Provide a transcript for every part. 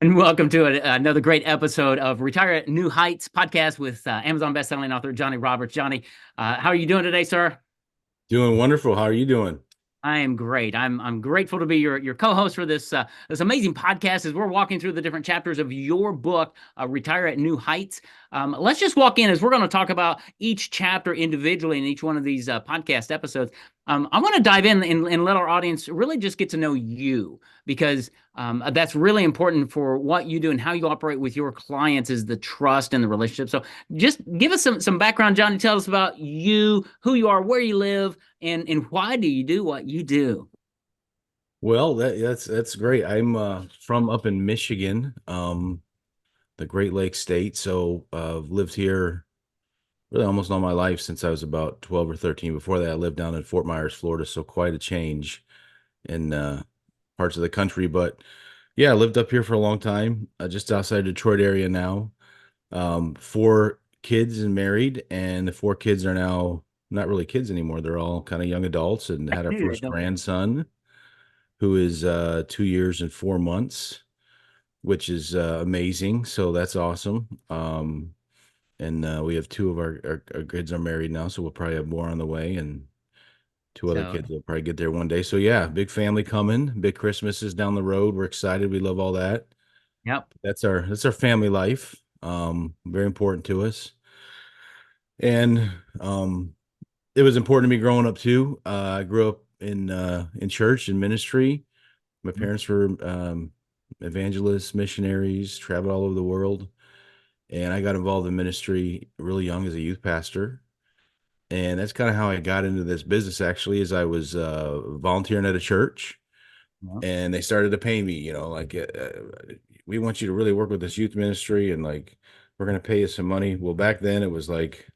And welcome to another great episode of Retire at New Heights podcast with Amazon bestselling author Johnnie Roberts. Johnny, how are you doing today, sir? Doing wonderful. How are you doing? I am great. I'm grateful to be your co-host for this amazing podcast as we're walking through the different chapters of your book, Retire at New Heights. Let's just walk in as we're going to talk about each chapter individually in each one of these podcast episodes. I want to dive in and let our audience really just get to know you because that's really important for what you do and how you operate with your clients is the trust and the relationship. So just give us some background, Johnny. Tell us about you, who you are, where you live, and why do you do what you do? Well, that's great. I'm from up in Michigan, the Great Lakes state. So I've lived here really almost all my life since I was about 12 or 13. Before that, I lived down in Fort Myers, Florida. So quite a change in parts of the country. But yeah, I lived up here for a long time, just outside Detroit area now. Four kids and married, and the four kids are now not really kids anymore. They're all kind of young adults and had our Yeah, first grandson who is 2 years and 4 months, which is amazing. So that's awesome. And we have two of our kids are married now, so we'll probably have more on the way, and two other So, kids will probably get there one day. So yeah, big family coming, big Christmas is down the road. We're excited. We love all that. yep. That's our family life. Very important to us. And it was important to me growing up too. I grew up in church and ministry. My parents were evangelists, missionaries, traveled all over the world. And I got involved in ministry really young as a youth pastor. And that's kind of how I got into this business actually, as I was volunteering at a church Yep. and they started to pay me, like we want you to really work with this youth ministry and like we're going to pay you some money. Well, back then it was like,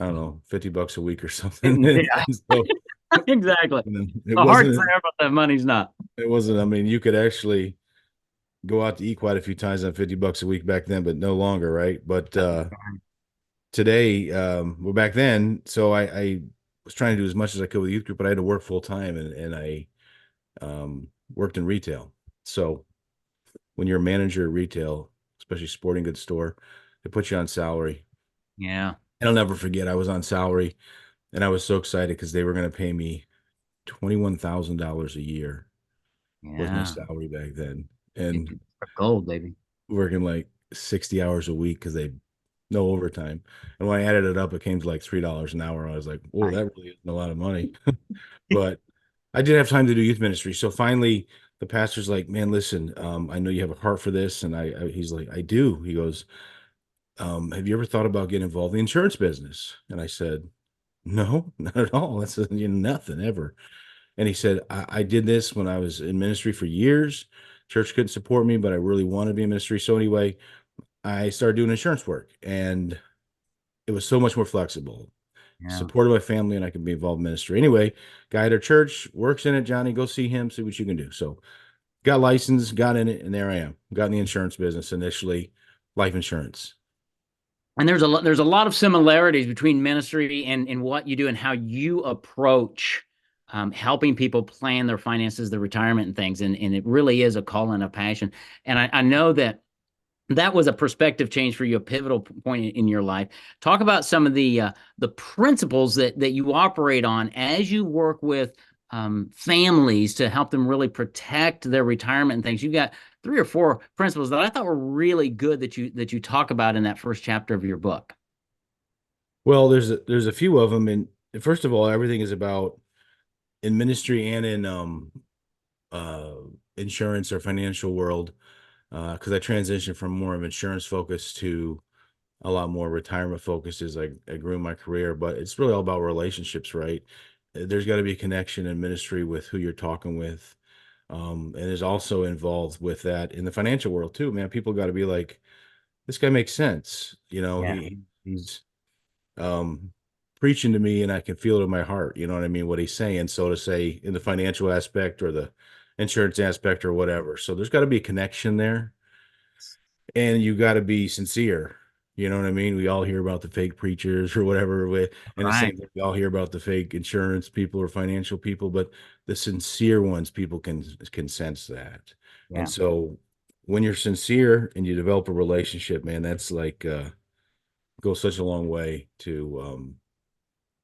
I don't know, $50 a week or something. Yeah, And so exactly. it The heart's wasn't, there, but the money's not. I mean, you could actually go out to eat quite a few times on $50 a week back then, but no longer, right? But today, well, back then, so I was trying to do as much as I could with the youth group, but I had to work full time, and I worked in retail. So when you're a manager at retail, especially sporting goods store, they put you on salary. Yeah, And I'll never forget, I was on salary, and I was so excited because they were going to pay me $21,000 a year was my yeah. salary back then, and It's gold, baby. working like 60 hours a week because they no overtime. And when I added it up, it came to like $3 an hour. I was like, "Oh, Right. that really isn't a lot of money." But I did have time to do youth ministry. So finally, the pastor's like, "Man, listen, I know you have a heart for this." And he's like, "I do." He goes, "Have you ever thought about getting involved in the insurance business?" And I said, "No, not at all. That's nothing ever." And he said, I did this when I was in ministry for years. Church couldn't support me, but I really wanted to be in ministry. So anyway, I started doing insurance work, and it was so much more flexible. Yeah. Supported my family, and I could be involved in ministry. Anyway, guy at our church works in it. Johnny, go see him, see what you can do. So got licensed, got in it, and there I am. Got in the insurance business initially, life insurance. And there's a lot of similarities between ministry and what you do and how you approach helping people plan their finances, their retirement and things. And it really is a call and a passion. And I know that that was a perspective change for you, a pivotal point in your life. Talk about some of the principles that you operate on as you work with families to help them really protect their retirement and things. You've got three or four principles that I thought were really good that you talk about in that first chapter of your book. Well, there's a few of them, and first of all, everything is about in ministry and in uh insurance or financial world, because I transitioned from more of insurance focus to a lot more retirement focus as I grew my career. But it's really all about relationships, right? There's got to be a connection in ministry with who you're talking with. And is also involved with that in the financial world too, man. People got to be like, this guy makes sense. Yeah. He's um preaching to me and I can feel it in my heart. You know what I mean? What he's saying, so to say, in the financial aspect or the insurance aspect or whatever. So there's got to be a connection there, and you got to be sincere. You know what I mean? We all hear about the fake preachers or whatever, and the Right. same thing, we all hear about the fake insurance people or financial people, but the sincere ones, people can sense that. And Yeah. so when you're sincere and you develop a relationship, man, that's like goes such a long way to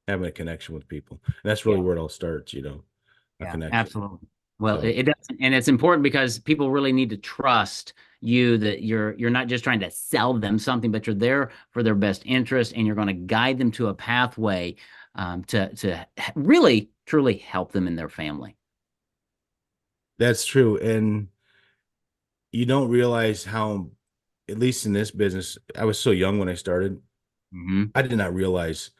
having a connection with people. And that's really Yeah. where it all starts, a Yeah, connection. absolutely. Well, So it does, and it's important because people really need to trust you that you're not just trying to sell them something, but you're there for their best interest, and you're going to guide them to a pathway to really truly help them in their family. that's true. And you don't realize how, at least in this business, I was so young when I started. Hmm. I did not realize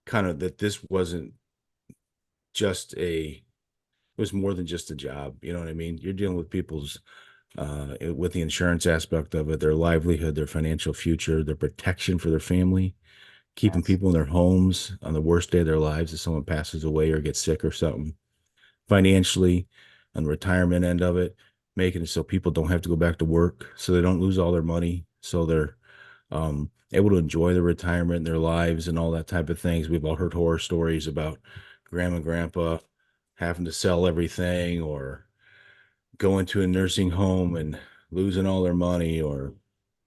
kind of that this wasn't just it was more than just a job. You know what I mean? You're dealing with people's with the insurance aspect of it, their livelihood, their financial future, their protection for their family, keeping Yes. people in their homes on the worst day of their lives if someone passes away or gets sick or something, financially, on the retirement end of it, making it so people don't have to go back to work, so they don't lose all their money, so they're able to enjoy their retirement, their lives, and all that type of things. We've all heard horror stories about grandma and grandpa having to sell everything or go into a nursing home and losing all their money or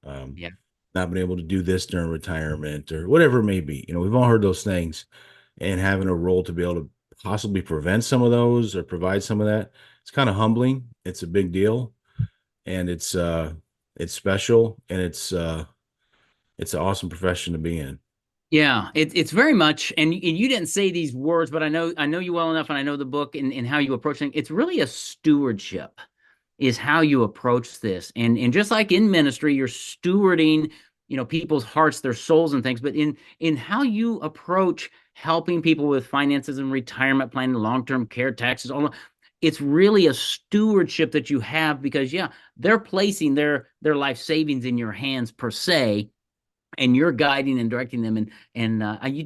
um, Yeah. not being able to do this during retirement or whatever it may be. We've all heard those things, and having a role to be able to possibly prevent some of those or provide some of that, it's kind of humbling. It's a big deal, and it's special, and it's an awesome profession to be in. Yeah, it's very much, and you didn't say these words, but I know you well enough, and I know the book and how you approach things. It's really a stewardship is how you approach this. And just like in ministry, you're stewarding, people's hearts, their souls and things, but in how you approach helping people with finances and retirement planning, long-term care, taxes, it's really a stewardship that you have because yeah, they're placing their life savings in your hands per se, and you're guiding and directing them, and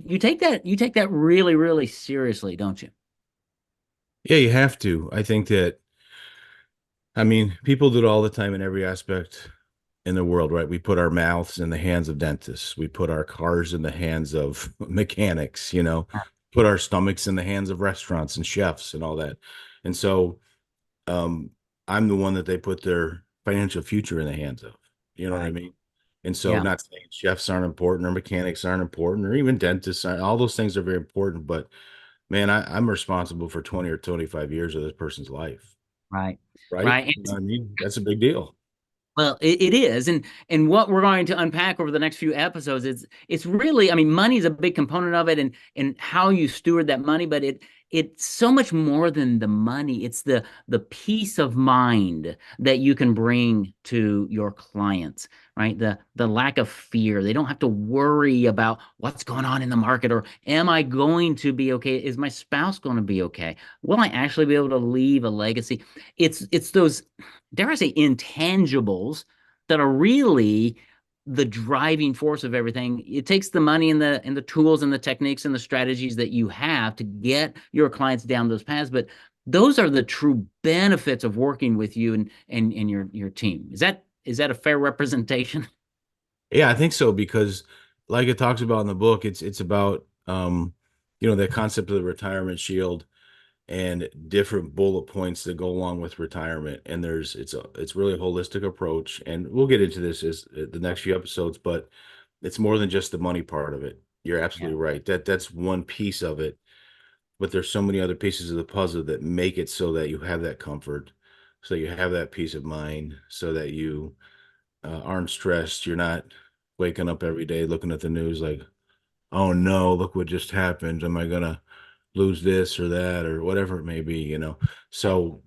you take that really really seriously, don't you? Yeah, you have to. I think that, I mean, people do it all the time in every aspect in the world, right? We put our mouths in the hands of dentists. We put our cars in the hands of mechanics, put our stomachs in the hands of restaurants and chefs and all that. And so um, I'm the one that they put their financial future in the hands of. You know what I Right. mean? And so, Yeah. not saying chefs aren't important or mechanics aren't important or even dentists aren't, all those things are very important. But man, I'm responsible for 20 or 25 years of this person's life, Right. right? Right. You know what I mean? That's a big deal. Well, it is, and what we're going to unpack over the next few episodes is it's really, I mean, money is a big component of it, and how you steward that money, but it's so much more than the money. It's the peace of mind that you can bring to your clients, right? The lack of fear. They don't have to worry about what's going on in the market or am I going to be okay? Is my spouse going to be okay? Will I actually be able to leave a legacy? It's those, dare I say, intangibles that are really the driving force of everything. It takes the money and the tools and the techniques and the strategies that you have to get your clients down those paths, but those are the true benefits of working with you and your team. Is that a fair representation? Yeah, I think so because like it talks about in the book, it's about that concept of the retirement shield and different bullet points that go along with retirement. And it's really a holistic approach. And we'll get into this as the next few episodes, but it's more than just the money part of it. You're Yeah. absolutely right. That's one piece of it, but there's so many other pieces of the puzzle that make it so that you have that comfort, so you have that peace of mind, so that you aren't stressed. You're not waking up every day looking at the news like, oh no, look what just happened. Am I gonna lose this or that or whatever it may be? So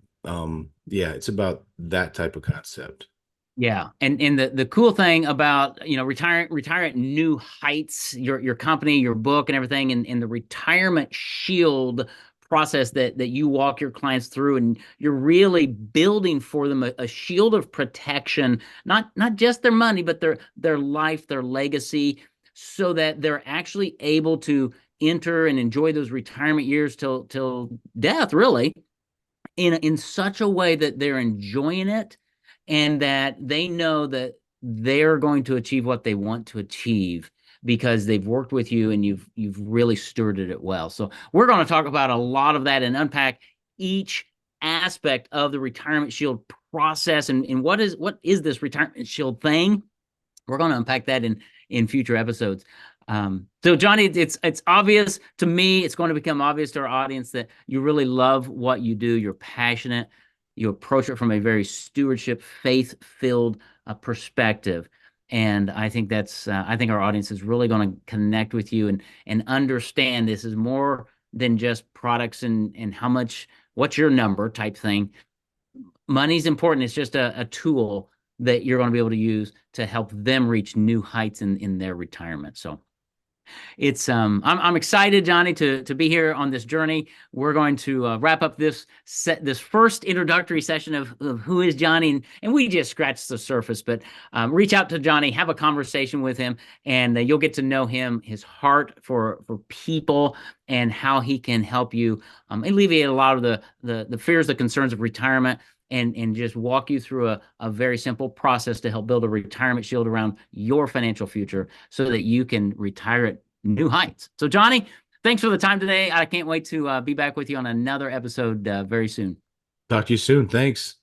yeah, it's about that type of concept. Yeah, and the cool thing about retire at new heights, your company, your book, and everything, and the retirement shield process that you walk your clients through, and you're really building for them a shield of protection, not just their money, but their life, their legacy, so that they're actually able to enter and enjoy those retirement years till death, really in such a way that they're enjoying it and that they know that they're going to achieve what they want to achieve because they've worked with you and you've really stewarded it well. So we're going to talk about a lot of that and unpack each aspect of the retirement shield process, and what is this retirement shield thing. We're going to unpack that in future episodes. So Johnny, it's obvious to me. It's going to become obvious to our audience that you really love what you do. You're passionate. You approach it from a very stewardship, faith-filled perspective, and I think I think our audience is really going to connect with you and understand this is more than just products and how much, what's your number type thing. Money's important. It's just a tool that you're going to be able to use to help them reach new heights in their retirement. So it's I'm excited, Johnny, to be here on this journey. We're going to wrap up this first introductory session of who is Johnny, and we just scratched the surface. But reach out to Johnny, have a conversation with him, and you'll get to know him, his heart for people, and how he can help you alleviate a lot of the fears, the concerns of retirement. And just walk you through a very simple process to help build a retirement shield around your financial future so that you can retire at new heights. So, Johnny, thanks for the time today. I can't wait to be back with you on another episode very soon. Talk to you soon. Thanks.